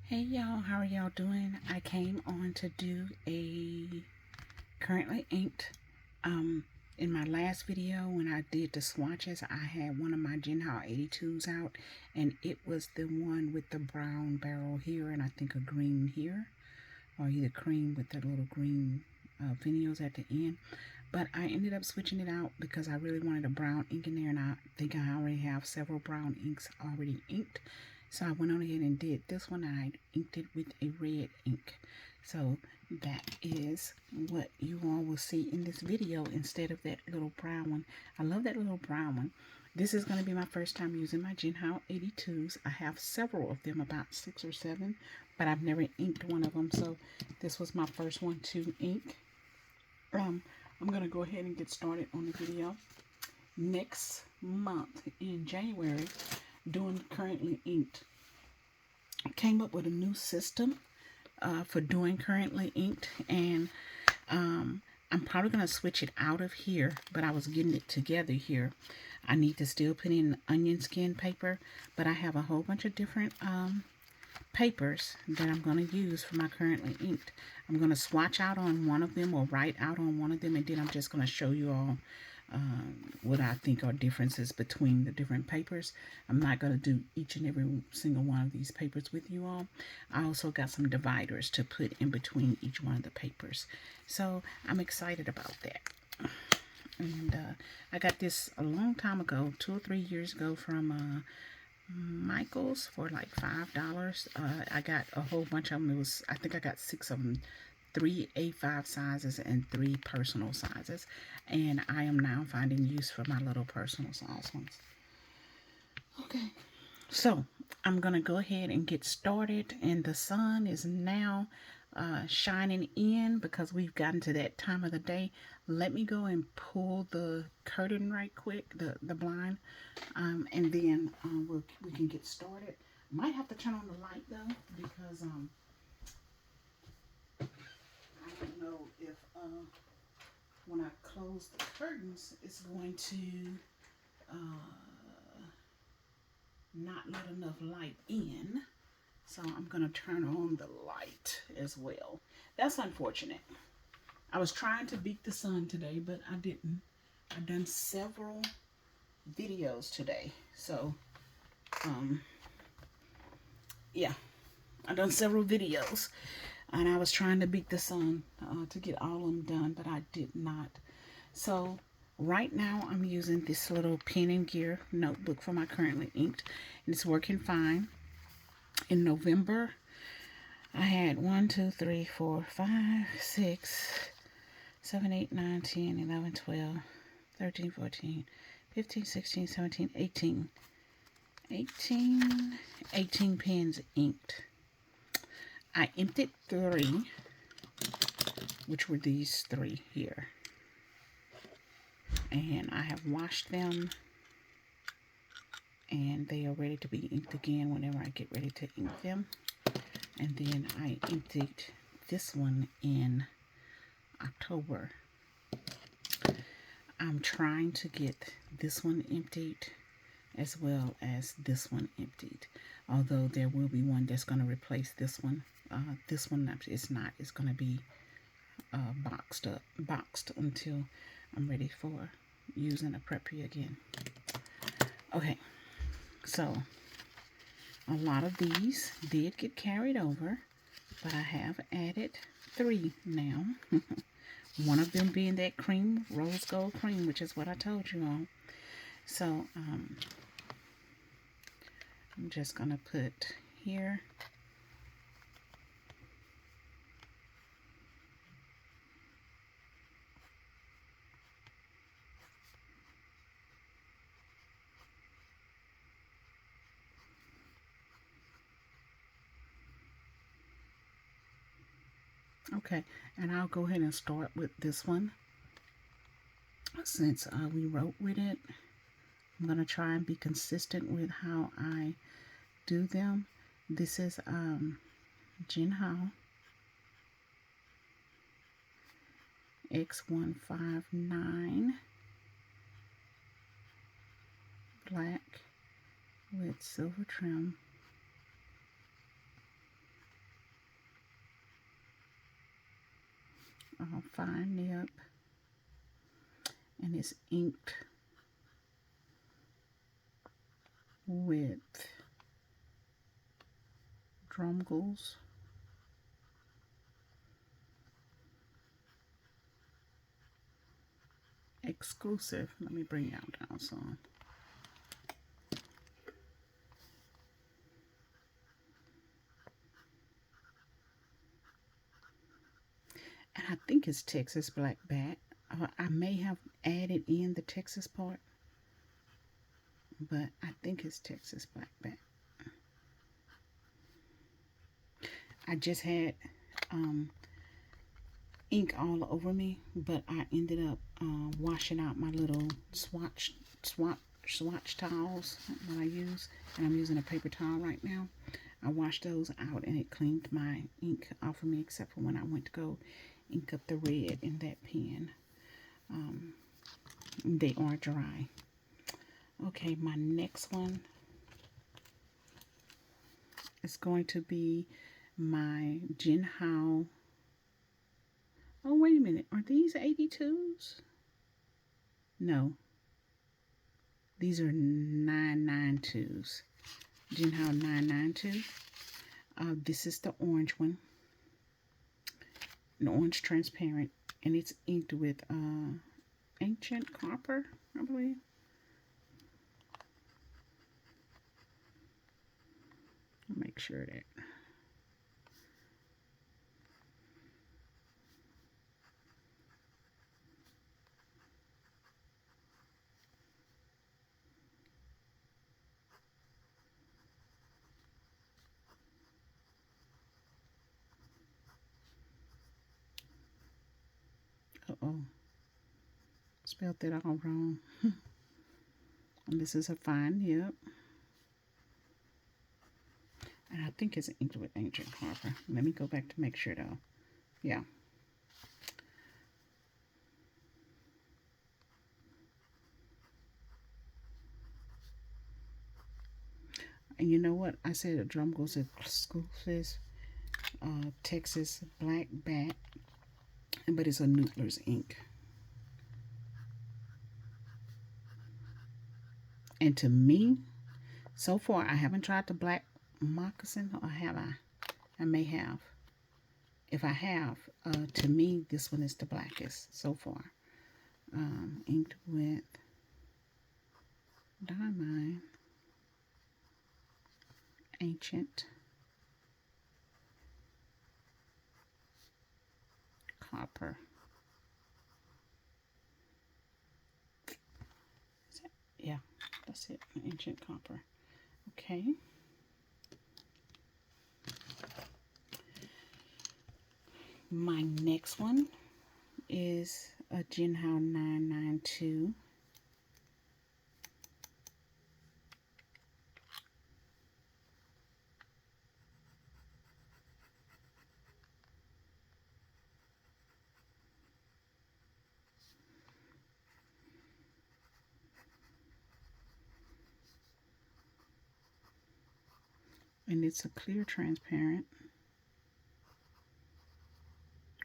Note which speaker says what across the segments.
Speaker 1: Hey y'all, how are y'all doing? I came on to do a currently inked. In my last video when I did the swatches, I had one of my Jinhao 82s out, and it was the one with the brown barrel here and I think a green here, or either cream with the little green finials at the end. But I ended up switching it out because I really wanted a brown ink in there, and I think I already have several brown inks already inked. So I went on ahead and did this one. I inked it with a red ink. So that is what you all will see in this video instead of that little brown one. I love that little brown one. This is going to be my first time using my Jinhao 82s. I have several of them, about 6 or 7, but I've never inked one of them. So this was my first one to ink. I'm going to go ahead and get started on the video. Next month in January, doing currently inked. I came up with a new system for doing currently inked, and I'm probably going to switch it out of here, but I was getting it together here. I need to still put in onion skin paper, but I have a whole bunch of different papers that I'm going to use for my currently inked. I'm going to swatch out on one of them or write out on one of them, and then I'm just going to show you all what I think are differences between the different papers. I'm not going to do each and every single one of these papers with you all. I also got some dividers to put in between each one of the papers. So I'm excited about that. And I got this a long time ago, 2 or 3 years ago, from Michael's for like $5. I got a whole bunch of them. I think I got 6 of them, 3 A5 sizes and 3 personal sizes, and I am now finding use for my little personal size ones. Okay, so I'm gonna go ahead and get started, and the sun is now shining in because we've gotten to that time of the day. Let me go and pull the curtain right quick, the blind, and then we can get started. Might have to turn on the light though, because I don't know if when I close the curtains it's going to not let enough light in. So I'm going to turn on the light as well. That's unfortunate. I was trying to beat the sun today, but I didn't. I've done several videos today. So, yeah. I've done several videos. And I was trying to beat the sun to get all of them done, but I did not. So, right now I'm using this little Pen and Gear notebook for my currently inked. And it's working fine. In November, I had 1, 2, 3, 4, 5, 6, 7, 8, 9, 10, 11, 12, 13, 14, 15, 16, 17, 18. 18 pens inked. I emptied 3, which were these 3 here. And I have washed them, and they are ready to be inked again whenever I get ready to ink them. And then I emptied this one in October. I'm trying to get this one emptied as well as this one emptied, although there will be one that's going to replace this one. This one is not. It's going to be boxed until I'm ready for using a Preppy again. Okay, so a lot of these did get carried over, but I have added 3 now. One of them being that cream, rose gold cream, which is what I told you all. So I'm just gonna put here. Okay, and I'll go ahead and start with this one. Since we wrote with it, I'm going to try and be consistent with how I do them. This is Jinhao X159 black with silver trim. fine nib, and it's inked with Drumgles. Exclusive. Let me bring y'all down some. And I think it's Texas Black Bat. I may have added in the Texas part, but I think it's Texas Black Bat. I just had ink all over me, but I ended up washing out my little swatch towels that I use, and I'm using a paper towel right now. I washed those out and it cleaned my ink off of me, except for when I went to go ink up the red in that pen. They are dry. Okay, my next one is going to be my Jinhao. Oh, wait a minute. Are these 82s? No. These are 992s. Jinhao 992. This is the orange one. An orange transparent. And it's inked with Ancient Copper, I believe. I'll make sure that. Uh-oh. Spelled that all wrong. And this is a fine nib. And I think it's inked with Ancient Copper. Let me go back to make sure though. Yeah. And you know what? I said a Drumgles exclusive Texas Black Bat, but it's a Nootler's ink. And to me, so far, I haven't tried the black moccasin, or have I? I may have. If I have, to me, this one is the blackest so far. Inked with Diamine, Ancient Copper. Yeah, that's it. Ancient Copper. Okay. My next one is a Jinhao 992. And it's a clear transparent.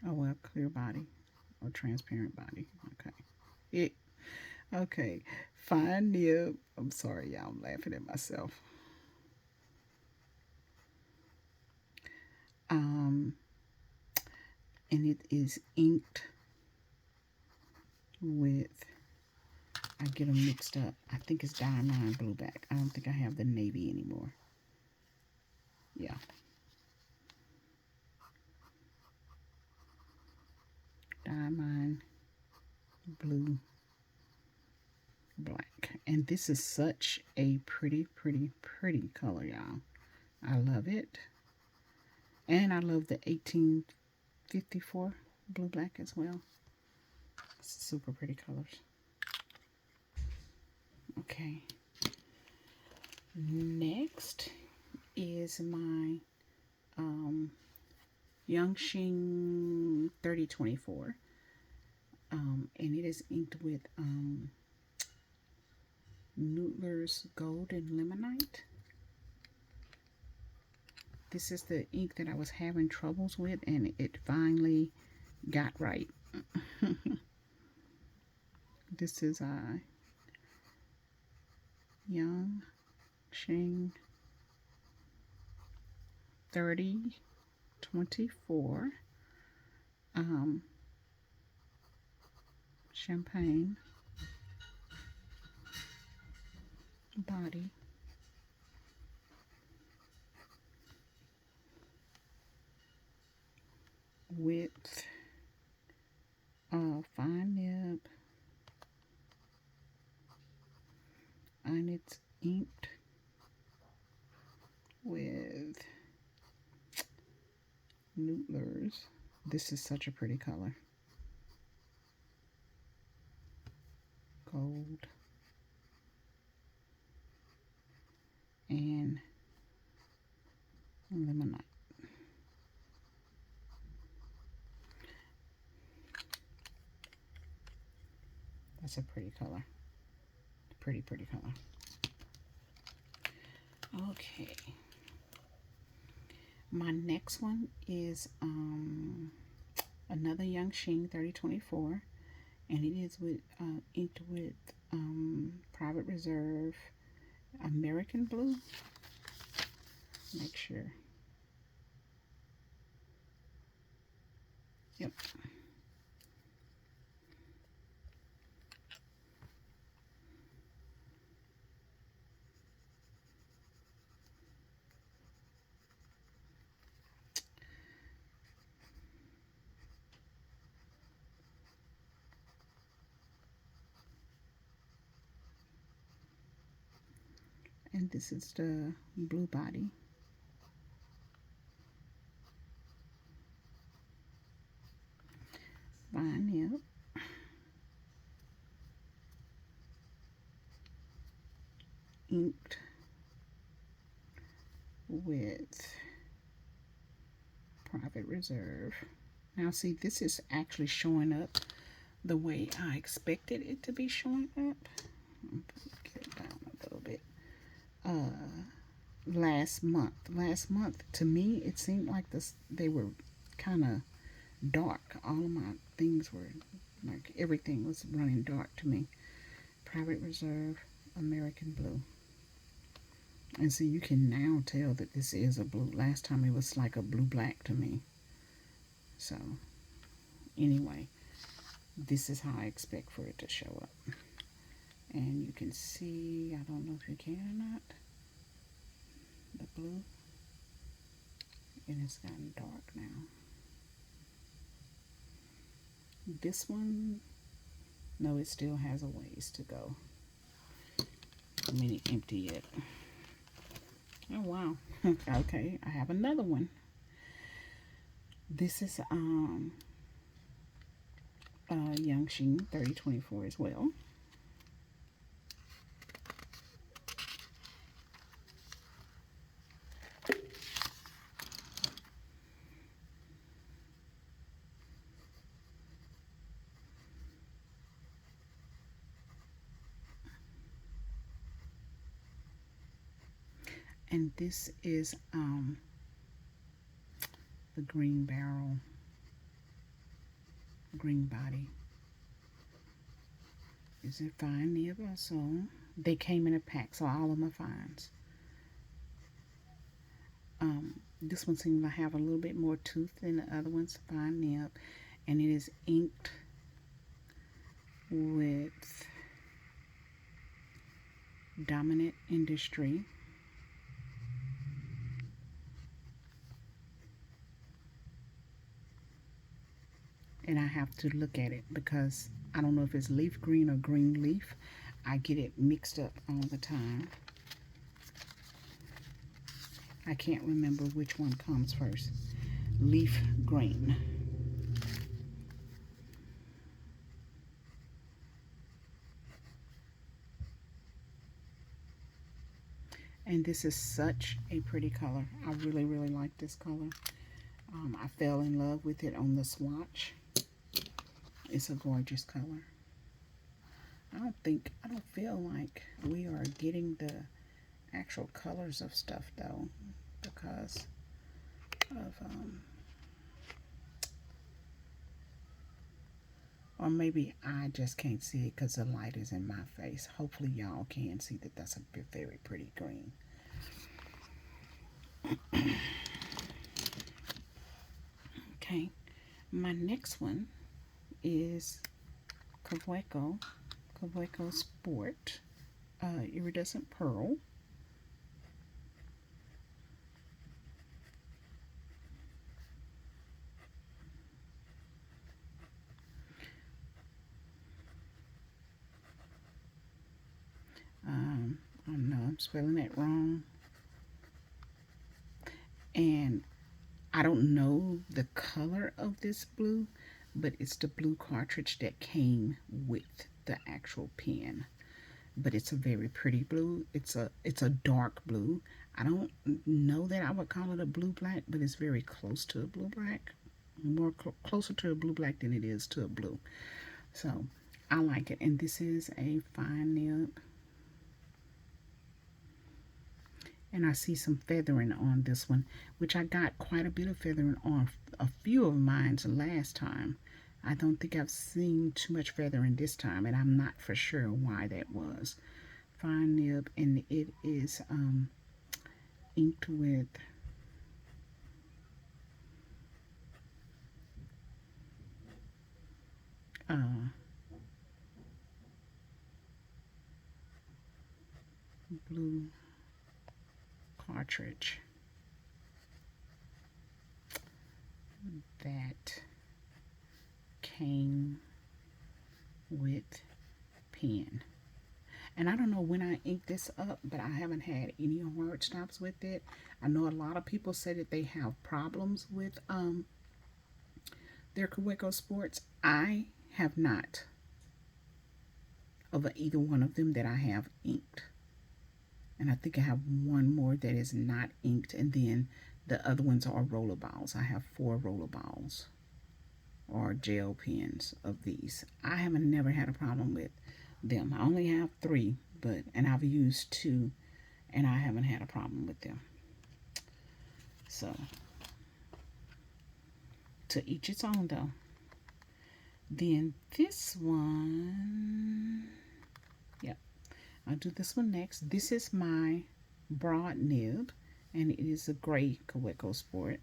Speaker 1: Oh, well, clear body or transparent body. Okay. Okay. Fine nib. I'm sorry, y'all. I'm laughing at myself. And it is inked with, I get them mixed up. I think it's Diamine Blueback. I don't think I have the navy anymore. Yeah. Diamine Blue Black. And this is such a pretty color, y'all. I love it. And I love the 1854 blue black as well. It's super pretty colors. Okay. Next is my Yangshing 3024. And it is inked with Nootler's Gold and Limonite. This is the ink that I was having troubles with, and it finally got right. This is Yang Shing 3024 champagne body. With fine nib, and it's inked with Nootlers. This is such a pretty color. Gold and limonite. That's a pretty color. Pretty color. Okay. My next one is another Yang Shing 3024, and it is with inked with Private Reserve American Blue. Make sure. Yep. And this is the blue body. Fine nib. Inked with Private Reserve. Now see, this is actually showing up the way I expected it to be showing up. Get it down a little bit. Last month to me it seemed like they were kind of dark. All of my things were like, everything was running dark to me. Private Reserve American Blue. And see, you can now tell that this is a blue. Last time it was like a blue black to me. So anyway, this is how I expect for it to show up. And you can see, I don't know if you can or not, the blue. And it's gotten dark now. This one, no, it still has a ways to go. I mean, it's empty yet. Oh wow. Okay, I have another one. This is Yang Shing 3024 as well. And this is the green barrel, green body. Is it fine nib also? They came in a pack, so all of them are fines. This one seems to have a little bit more tooth than the other ones. Fine nib, and it is inked with Dominant Industry. And I have to look at it because I don't know if it's leaf green or green leaf. I get it mixed up all the time. I can't remember which one comes first. Leaf green. And this is such a pretty color. I really like this color. I fell in love with it on the swatch. It's a gorgeous color. I don't feel like we are getting the actual colors of stuff though, because of Or maybe I just can't see it because the light is in my face. Hopefully y'all can see that that's a very pretty green. Okay, my next one is Kaweco Sport Iridescent Pearl. I don't know, I'm spelling it wrong. And I don't know the color of this blue, but it's the blue cartridge that came with the actual pen. But it's a very pretty blue. It's a dark blue. I don't know that I would call it a blue black, but it's very close to a blue black. More closer to a blue black than it is to a blue. So I like it. And this is a fine nib. And I see some feathering on this one, which I got quite a bit of feathering on a few of mine's last time. I don't think I've seen too much feathering this time, and I'm not for sure why that was. Fine nib, and it is inked with blue cartridge that came with pen. And I don't know when I inked this up, but I haven't had any hard stops with it. I know a lot of people say that they have problems with their Kaweco Sports. I have not, of either one of them that I have inked. And I think I have one more that is not inked, and then the other ones are rollerballs. I have 4 rollerballs or gel pens of these. I haven't never had a problem with them. I only have 3, and I've used 2, and I haven't had a problem with them. So to each its own though. Then this one, yep, I'll do this one next. This is my broad nib, and it is a gray Kaweco Sport.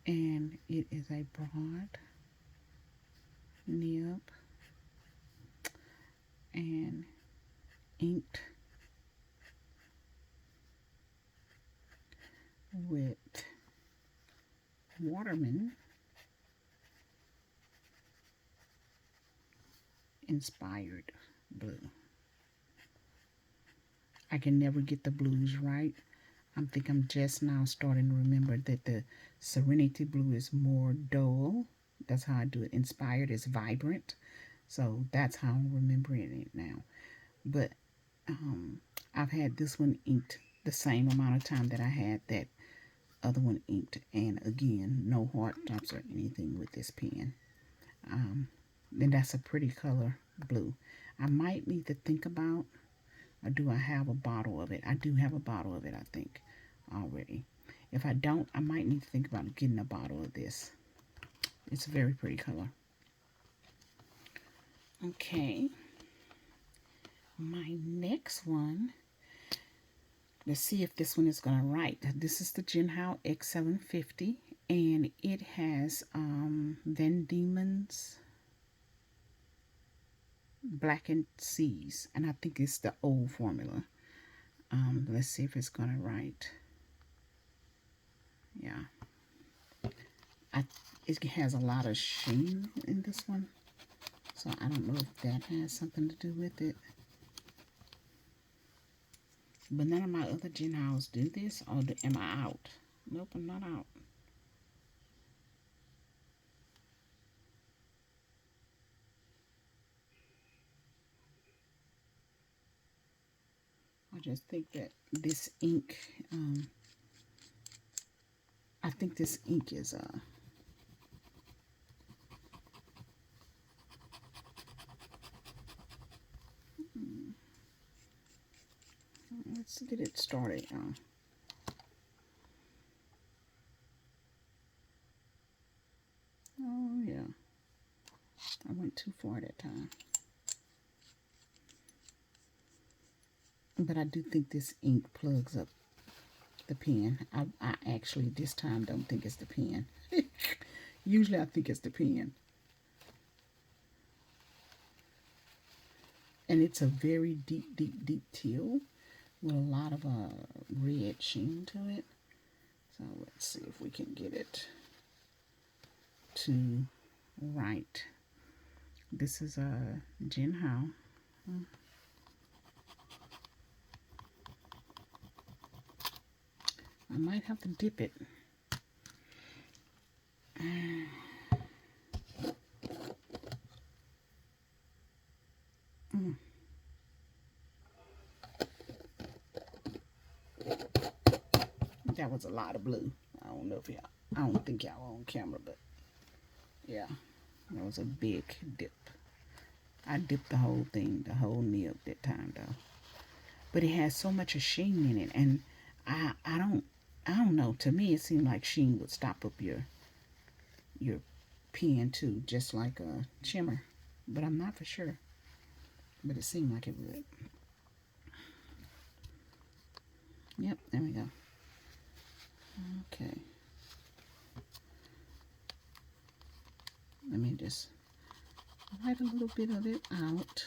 Speaker 1: And it is a broad nib and inked with Waterman inspired blue. I can never get the blues right. I think I'm just now starting to remember that the Serenity blue is more dull. That's how I do it. Inspired is vibrant. So that's how I'm remembering it now. But I've had this one inked the same amount of time that I had that other one inked. And again, no hard stops or anything with this pen. And that's a pretty color blue. I might need to think about, or do I have a bottle of it? I do have a bottle of it, I think, already. If I don't, I might need to think about getting a bottle of this. It's a very pretty color. Okay. My next one, let's see if this one is going to write. This is the Jinhao X750, and it has Van Diemen's Blackened Seas, and I think it's the old formula. Let's see if it's going to write. Yeah. It has a lot of sheen in this one, so I don't know if that has something to do with it. But none of my other Jinhaos do this, or am I out? Nope, I'm not out. I just think that this ink, I think this ink is Let's get it started, y'all. Oh, yeah. I went too far that time. But I do think this ink plugs up the pen. I actually this time don't think it's the pen. Usually I think it's the pen. And it's a very deep, deep, deep teal with a lot of red sheen to it. So let's see if we can get it to right. This is a Jinhao. I might have to dip it. That was a lot of blue. I don't know if y'all, I don't think y'all on camera, but yeah, that was a big dip. I dipped the whole thing, the whole nib that time though. But it has so much of sheen in it, and I don't know. To me, it seemed like sheen would stop up your pen too, just like a shimmer. But I'm not for sure. But it seemed like it would. Yep, there we go. Okay. Let me just wipe a little bit of it out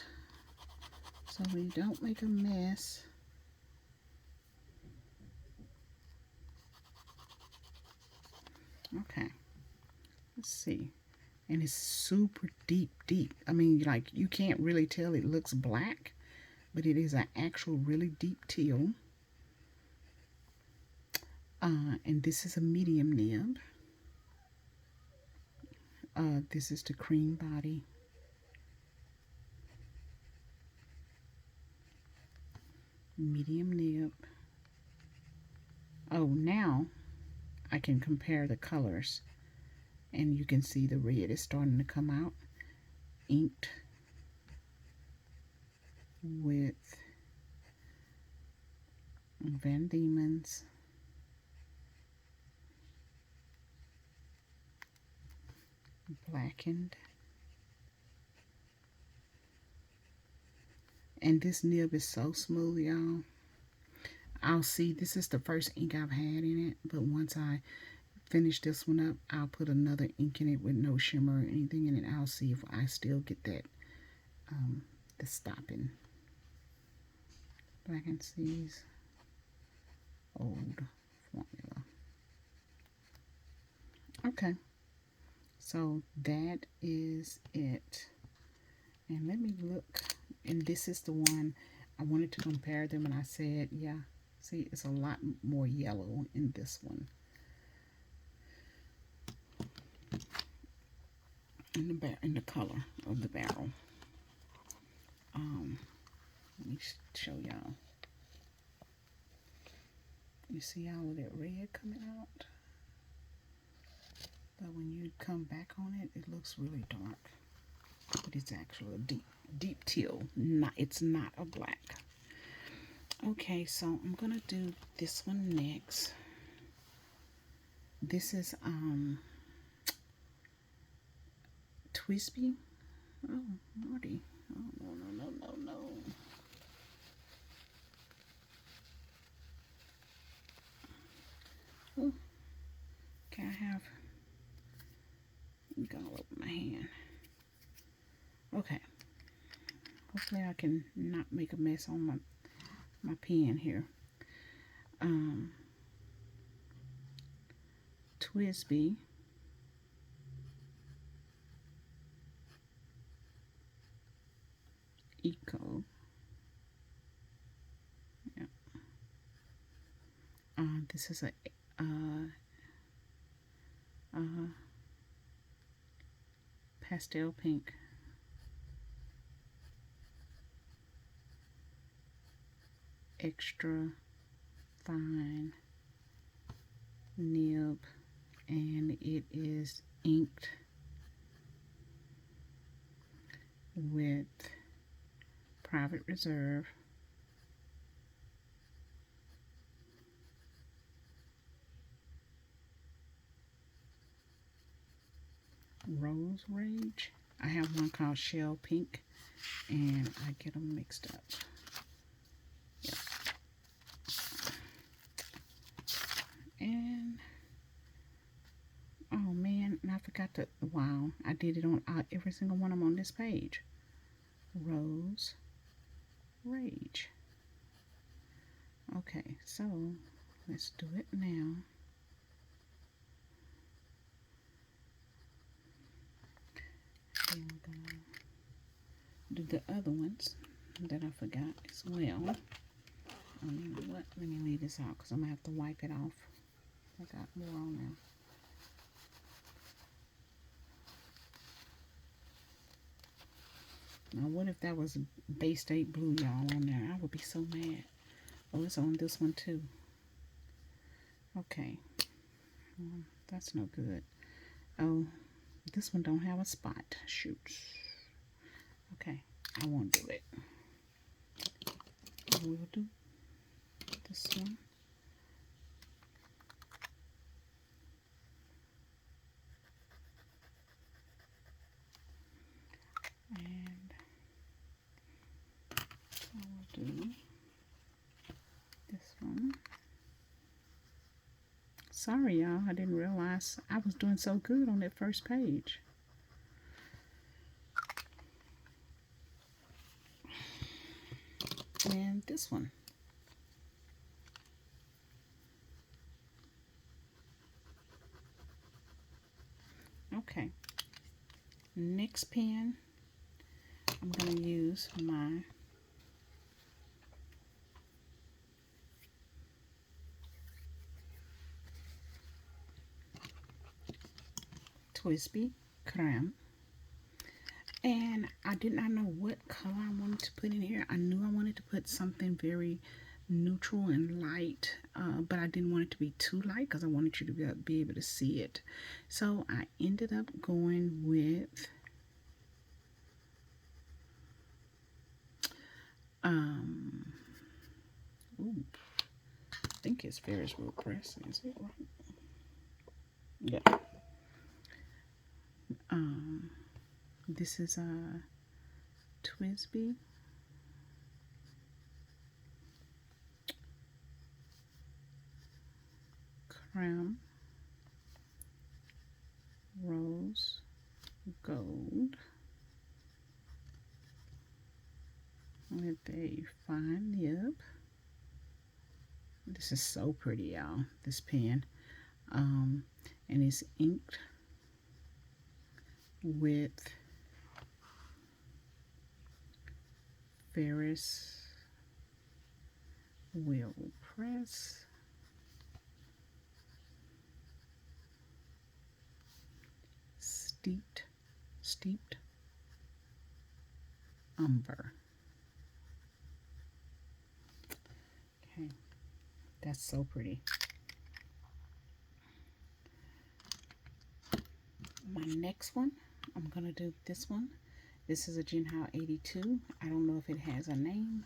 Speaker 1: so we don't make a mess. Okay. Let's see. And it's super deep, deep. I mean, like, you can't really tell it looks black, but it is an actual really deep teal. And this is a medium nib. This is the cream body. Medium nib. Oh, now I can compare the colors. And you can see the red is starting to come out. Inked with Van Diemen's. Blackened. And this nib is so smooth, y'all. I'll see, this is the first ink I've had in it, but once I finish this one up, I'll put another ink in it with no shimmer or anything in it. I'll see if I still get that, the stopping. Blackened Seas old formula. Okay, so that is it. And let me look, and this is the one I wanted to compare them, and I said, yeah, see, it's a lot more yellow in this one. In the color of the barrel. Let me show y'all. You see all of that red coming out? But when you come back on it, it looks really dark. But it's actually a deep, deep teal. It's not a black. Okay, so I'm gonna do this one next. This is TWSBI. Oh, Lordy. Oh, no. Oh, okay, I have ink all over my hand. Okay. Hopefully I can not make a mess on my pen here. TWSBI. Eco. Yeah. This is a pastel pink. Extra fine nib, and it is inked with Private Reserve Rose Rage. I have one called Shell Pink, and I get them mixed up. Yep. And oh man, and I forgot to, wow, I did it on every single one of them on this page. Rose Rage. Okay, so let's do it now. And we're gonna do the other ones that I forgot as well. You know what? Let me leave this out because I'm gonna have to wipe it off. I got more on there. Now, what if that was Bay State Blue, y'all, on there? I would be so mad. Oh, it's on this one, too. Okay. That's no good. Oh, this one don't have a spot. Shoot. Okay. I won't do it. We'll do this one. And I will do this one. Sorry, y'all. I didn't realize I was doing so good on that first page. And this one. Okay. Next pen, I'm going to use my TWSBI Creme. And I did not know what color I wanted to put in here. I knew I wanted to put something very neutral and light, but I didn't want it to be too light because I wanted you to be able to see it. So I ended up going with ooh, I think it's Ferris Wheel Press. Is it right? Yeah. This is a TWSBI Creme Rose Gold with a fine nib. This is so pretty, y'all, this pen. And it's inked with Ferris Wheel Press. Steeped umber. Okay, that's so pretty. My next one, I'm gonna do this one. This is a Jinhao 82. I don't know if it has a name,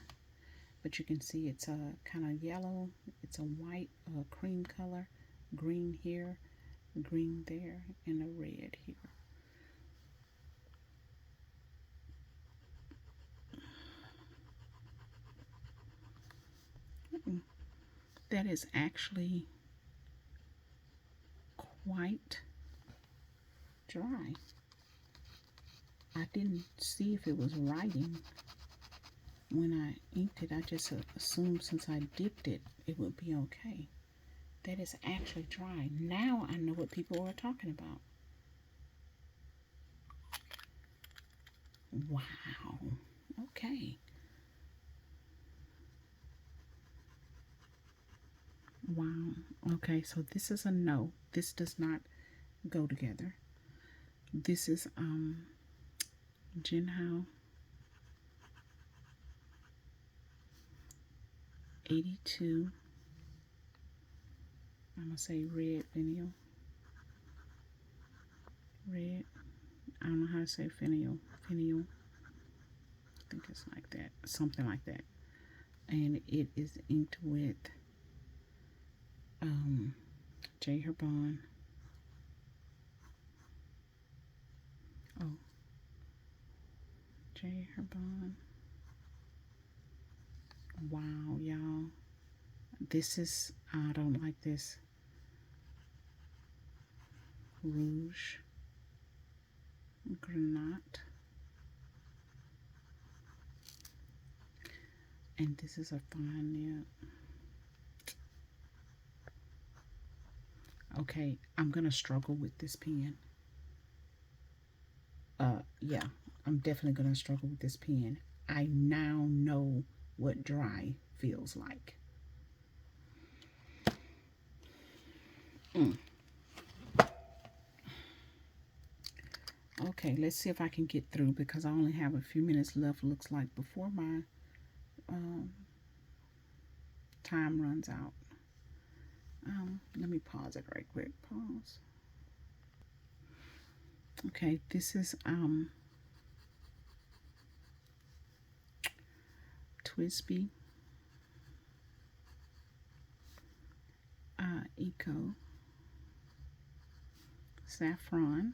Speaker 1: but you can see it's a kind of yellow. It's a white, cream color, green here, green there, and a red here. That is actually quite dry. I didn't see if it was writing when I inked it. I just assumed since I dipped it, it would be okay. That is actually dry. Now I know what people are talking about. Wow. Okay. Wow. Okay, so this is a no. This does not go together. This is Jinhao 82. I'm gonna say red finial. Red. I don't know how to say finial. Finial. I think it's like that. Something like that. And it is inked with J. Herbon Oh, J. Herbon. Wow, y'all. This is, I don't like this. Rouge. Granate. And this is a fine nib. Okay, I'm gonna struggle with this pen. Yeah, I'm definitely gonna struggle with this pen. I now know what dry feels like. Okay, let's see if I can get through because I only have a few minutes left, looks like, before my time runs out. Let me pause it right quick. Pause. Okay, this is TWSBI Eco Saffron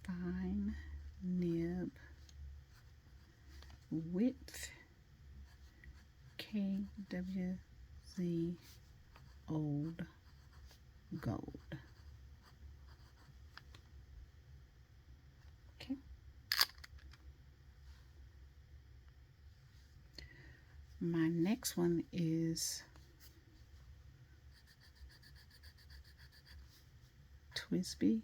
Speaker 1: Fine Nib Width KWZ Old Gold. Okay. My next one is TWSBI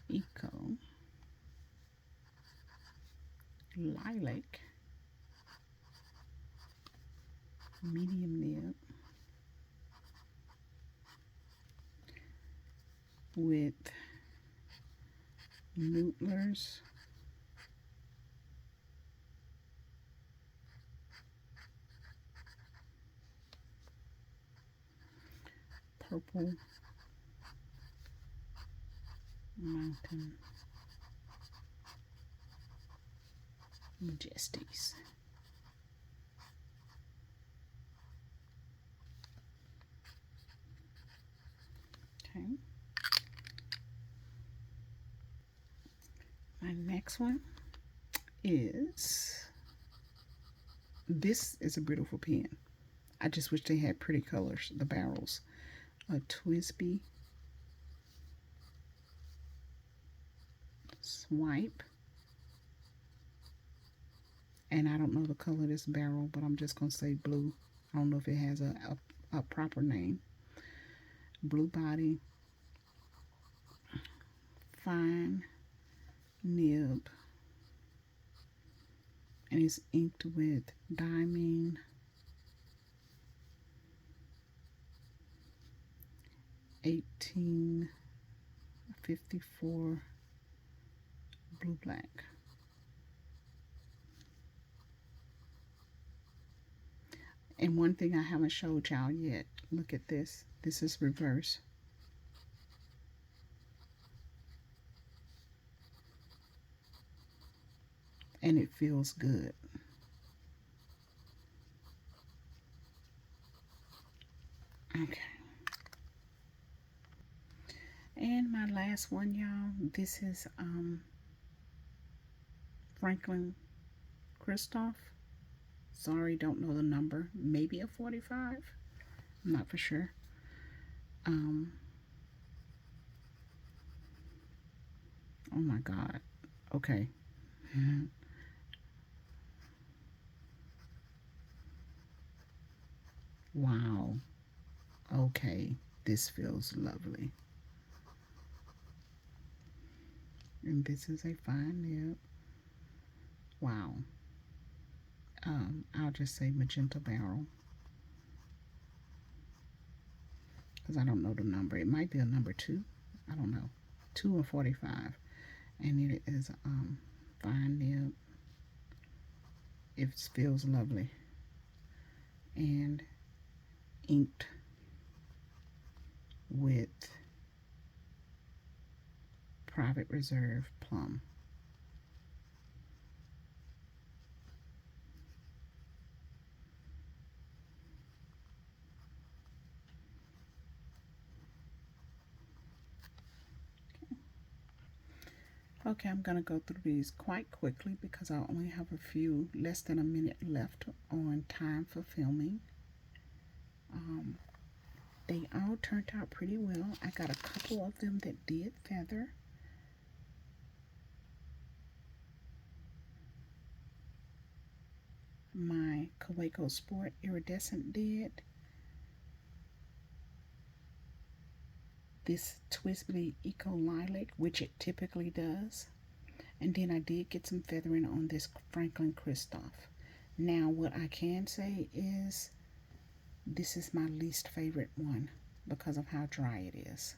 Speaker 1: Eco Lilac Medium Nib with Nootler's Purple Mountain Majesties. Okay. My next one is, this is a beautiful pen. I just wish they had pretty colors, the barrels. A TWSBI Swipe. And I don't know the color of this barrel, but I'm just going to say blue. I don't know if it has a proper name. Blue body. Fine nib. And it's inked with Diamine 1854 blue black. And one thing I haven't showed y'all yet, look at this. This is reverse. And it feels good. Okay. And my last one, y'all, this is Franklin Christoph. Sorry, don't know the number. Maybe a 45. I'm not for sure. Oh my God. Okay. Wow. Okay. This feels lovely. And this is a fine nib. Wow. I'll just say magenta barrel. Because I don't know the number. It might be a number 2. I don't know. 2 or 45. And it is fine nib. It feels lovely. And inked with Private Reserve Plum. Okay, I'm going to go through these quite quickly because I only have a few, less than a minute left on time for filming. They all turned out pretty well. I got a couple of them that did feather. My Kaweco Sport Iridescent did. This Twisby Eco Lilac, which it typically does. And then I did get some feathering on this Franklin Christoph. Now what I can say is this is my least favorite one because of how dry it is.